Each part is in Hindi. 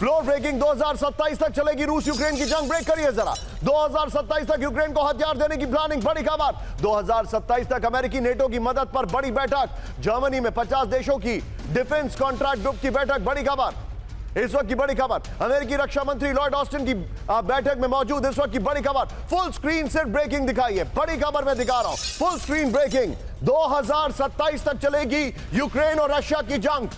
फ्लोर ब्रेकिंग 2027 तक चलेगी रूस यूक्रेन की जंग। ब्रेक करिए जरा। 2027 तक यूक्रेन को हथियार देने की प्लानिंग। बड़ी खबर 2027 तक अमेरिकी नेटो की मदद पर बड़ी बैठक। जर्मनी में 50 देशों की डिफेंस कॉन्ट्रैक्ट ग्रुप की बैठक। बड़ी खबर इस वक्त की बड़ी खबर, अमेरिकी रक्षा मंत्री लॉयड ऑस्टिन की बैठक में मौजूद। इस वक्त की बड़ी खबर, फुल स्क्रीन से ब्रेकिंग दिखाई है। बड़ी खबर मैं दिखा रहा हूं, फुल स्क्रीन ब्रेकिंग। 2027 तक चलेगी यूक्रेन और रशिया की जंग।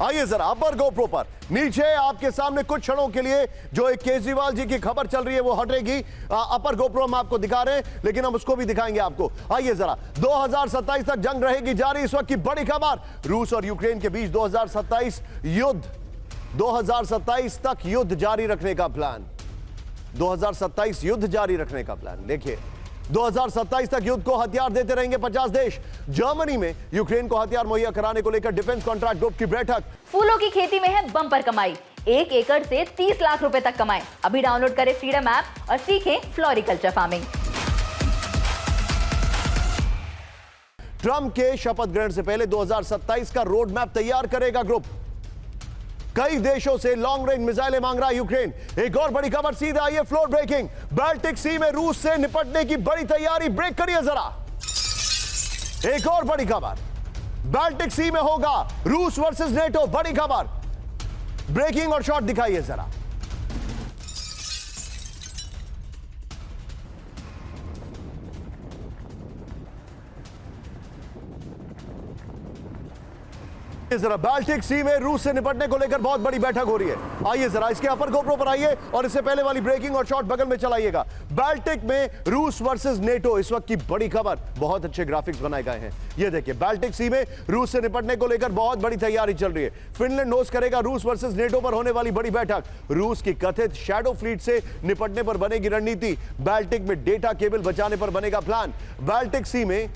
आइए जरा अपर गोप्रो पर नीचे आपके सामने कुछ क्षणों के लिए जो एक केजरीवाल जी की खबर चल रही है वो हटेगी। अपर गोप्रो हम आपको दिखा रहे हैं, लेकिन हम उसको भी दिखाएंगे आपको। आइए जरा, 2027 तक जंग रहेगी जारी। इस वक्त की बड़ी खबर, रूस और यूक्रेन के बीच 2027 युद्ध, 2027 तक युद्ध जारी रखने का प्लान। 2027 युद्ध जारी रखने का प्लान। देखिए 2027 तक युद्ध को हथियार देते रहेंगे 50 देश। जर्मनी में यूक्रेन को हथियार मुहैया कराने को लेकर डिफेंस कॉन्ट्रैक्ट ग्रुप की बैठक। फूलों की खेती में है बम्पर कमाई, 1 एकड़ से 30 लाख रुपए तक कमाएं। अभी डाउनलोड करें फ्रीडम ऐप और सीखें फ्लोरिकल्चर फार्मिंग। ट्रंप के शपथ ग्रहण से पहले 2027 का रोड मैप तैयार करेगा ग्रुप। कई देशों से लॉन्ग रेंज मिसाइलें मांग रहा है यूक्रेन। एक और बड़ी खबर सीधा आई है, फ्लोर ब्रेकिंग, बाल्टिक सी में रूस से निपटने की बड़ी तैयारी। ब्रेक करिए जरा। एक और बड़ी खबर, बाल्टिक सी में होगा रूस वर्सेस नेटो। बड़ी खबर, ब्रेकिंग और शॉट दिखाइए जरा। जरा बाल्टिक सी में रूस से निपटने को लेकर बहुत बड़ी बैठक हो रही है। आइए जरा इसके अपर गोप्रो पर आइए और इससे पहले वाली ब्रेकिंग और शॉट बगल में चलाइएगा। बाल्टिक में रूस वर्सेस नेटो, इस वक्त की बड़ी खबर। बहुत अच्छे ग्राफिक्स बनाए गए हैं। ये देखिए, बाल्टिक सी में रूस से निपटने को लेकर बहुत बड़ी तैयारी चल रही है। फिनलैंड होस्ट करेगा रूस वर्सेस नेटो पर होने वाली बड़ी बैठक। रूस की कथित शैडो फ्लीट से निपटने पर बनेगी रणनीति। बाल्टिक में डेटा केबल बचाने पर बनेगा प्लान। बाल्टिक सी में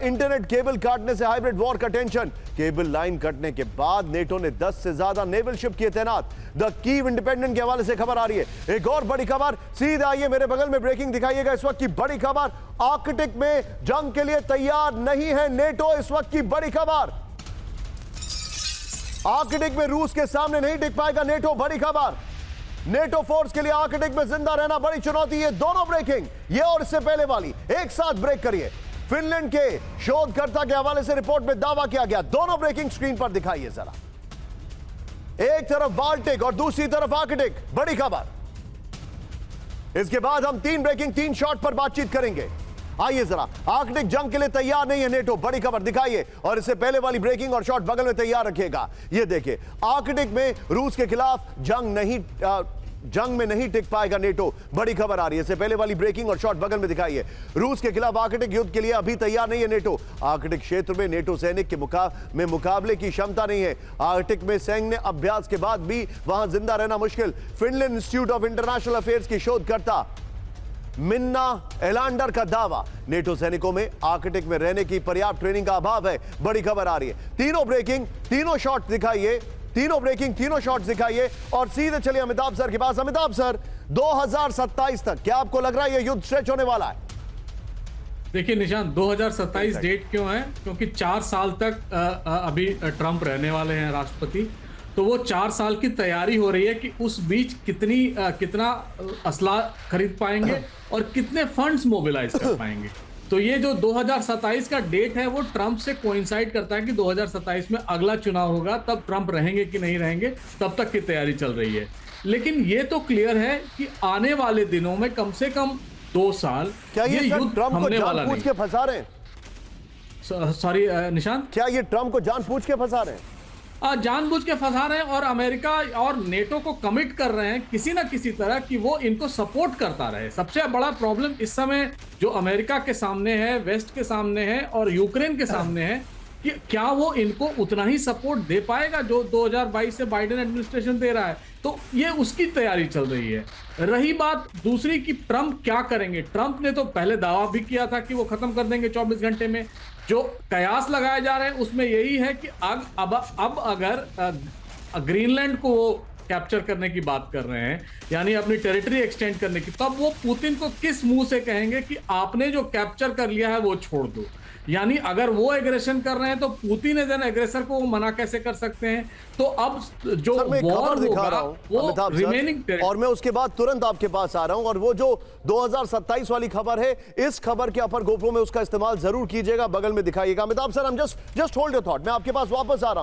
इंटरनेट केबल काटने से हाइब्रिड वॉर का टेंशन। केबल लाइन कटने के बाद नेटो ने 10 से ज्यादा नेवल शिप किए तैनात। द कीव इंडिपेंडेंट के हवाले से खबर आ रही है। एक और बड़ी खबर, सीधे आइए मेरे बगल में ब्रेकिंग दिखाइएगा। इस वक्त की बड़ी खबर, आर्कटिक में जंग के लिए तैयार नहीं है नेटो। इस वक्त की बड़ी खबर, आर्कटिक में रूस के सामने नहीं टिक पाएगा नेटो। बड़ी खबर, नेटो फोर्स के लिए आर्कटिक में जिंदा रहना बड़ी चुनौती है। दोनों ब्रेकिंग, ये और इससे पहले वाली, एक साथ ब्रेक करिए। फिनलैंड के शोधकर्ता के हवाले से रिपोर्ट में दावा किया गया। दोनों ब्रेकिंग स्क्रीन पर दिखाइए जरा। एक तरफ बाल्टिक और दूसरी तरफ आर्कटिक। बड़ी खबर। इसके बाद हम 3 ब्रेकिंग 3 शॉट पर बातचीत करेंगे। आइए जरा, आर्कटिक जंग के लिए तैयार नहीं है नेटो। बड़ी खबर दिखाइए और इससे पहले वाली ब्रेकिंग और शॉट बगल में तैयार रखिएगा। ये देखिए, आर्कटिक में रूस के खिलाफ जंग में नहीं टिक पाएगा नेटो। बड़ी खबर आ रही है। इससे पहले वाली ब्रेकिंग और शॉट बगल में दिखाइए। रूस के खिलाफ आर्कटिक युद्ध के लिए अभी तैयार नहीं है नेटो। आर्कटिक क्षेत्र में नेटो सैनिक के मुकाबले की क्षमता नहीं है। आर्कटिक में सैन्य अभ्यास के बाद भी वहां जिंदा रहना मुश्किल। Finland institute of international affairs की शोधकर्ता मिन्ना एलांडर का दावा, नेटो सैनिकों में आर्कटिक में रहने की पर्याप्त ट्रेनिंग का अभाव है। बड़ी खबर आ रही है। तीनों ब्रेकिंग, तीनों शॉट दिखाइए। तीनों ब्रेकिंग, तीनों शॉट्स दिखाइए और सीधे चलिए अमिताभ सर के पास। अमिताभ सर, 2027 तक क्या आपको लग रहा है ये युद्ध स्ट्रेच होने वाला है? देखिए निशांत, 2027 डेट क्यों है? क्योंकि 4 साल तक अभी ट्रंप रहने वाले हैं राष्ट्रपति। तो वो 4 साल की तैयारी हो रही है कि उस बीच कितना असला खरीद पाएंगे और कितने फंड्स मोबिलाइज कर पाएंगे। तो ये जो 2027 का डेट है वो ट्रंप से कोइंसाइड करता है कि 2027 में अगला चुनाव होगा, तब ट्रंप रहेंगे कि नहीं रहेंगे, तब तक की तैयारी चल रही है। लेकिन ये तो क्लियर है कि आने वाले दिनों में कम से कम 2 साल क्या ये युद्ध ट्रंप को जानबूझ के फंसा रहे हैं? सॉरी निशांत, क्या ये ट्रंप को जानबूझ के फंसा रहे हैं? जानबूझ के फंसा रहे हैं और अमेरिका और नेटो को कमिट कर रहे हैं किसी ना किसी तरह कि वो इनको सपोर्ट करता रहे। सबसे बड़ा प्रॉब्लम इस समय जो अमेरिका के सामने है, वेस्ट के सामने है और यूक्रेन के सामने है कि क्या वो इनको उतना ही सपोर्ट दे पाएगा जो 2022 से बाइडेन एडमिनिस्ट्रेशन दे रहा है। तो ये उसकी तैयारी चल रही है। रही बात दूसरी कि ट्रंप क्या करेंगे। ट्रंप ने तो पहले दावा भी किया था कि वो खत्म कर देंगे 24 घंटे में। जो कयास लगाए जा रहे हैं उसमें यही है कि अब अगर ग्रीनलैंड को कैप्चर करने की बात कर रहे हैं, यानी अपनी टेरिटरी एक्सटेंड करने की, तब वो पुतिन को किस मुंह से कहेंगे कि आपने जो कैप्चर कर लिया है वो छोड़ दो? यानी अगर वो एग्रेशन कर रहे हैं तो पुतिन एज एन एग्रेसर को वो मना कैसे कर सकते हैं? तो अब जो सर, मैं एक वॉर खबर दिखा रहा होगा हूं, वो अमिताभ सर, रिमेनिंग, और मैं उसके बाद तुरंत आपके पास आ रहा हूं। और वो जो 2027 वाली खबर है, इस खबर के अपर गोप्रो में उसका इस्तेमाल जरूर कीजिएगा, बगल में दिखाइएगा। अमिताभ सर, हम जस्ट होल्ड योर थॉट, मैं आपके पास वापस आ रहा हूं।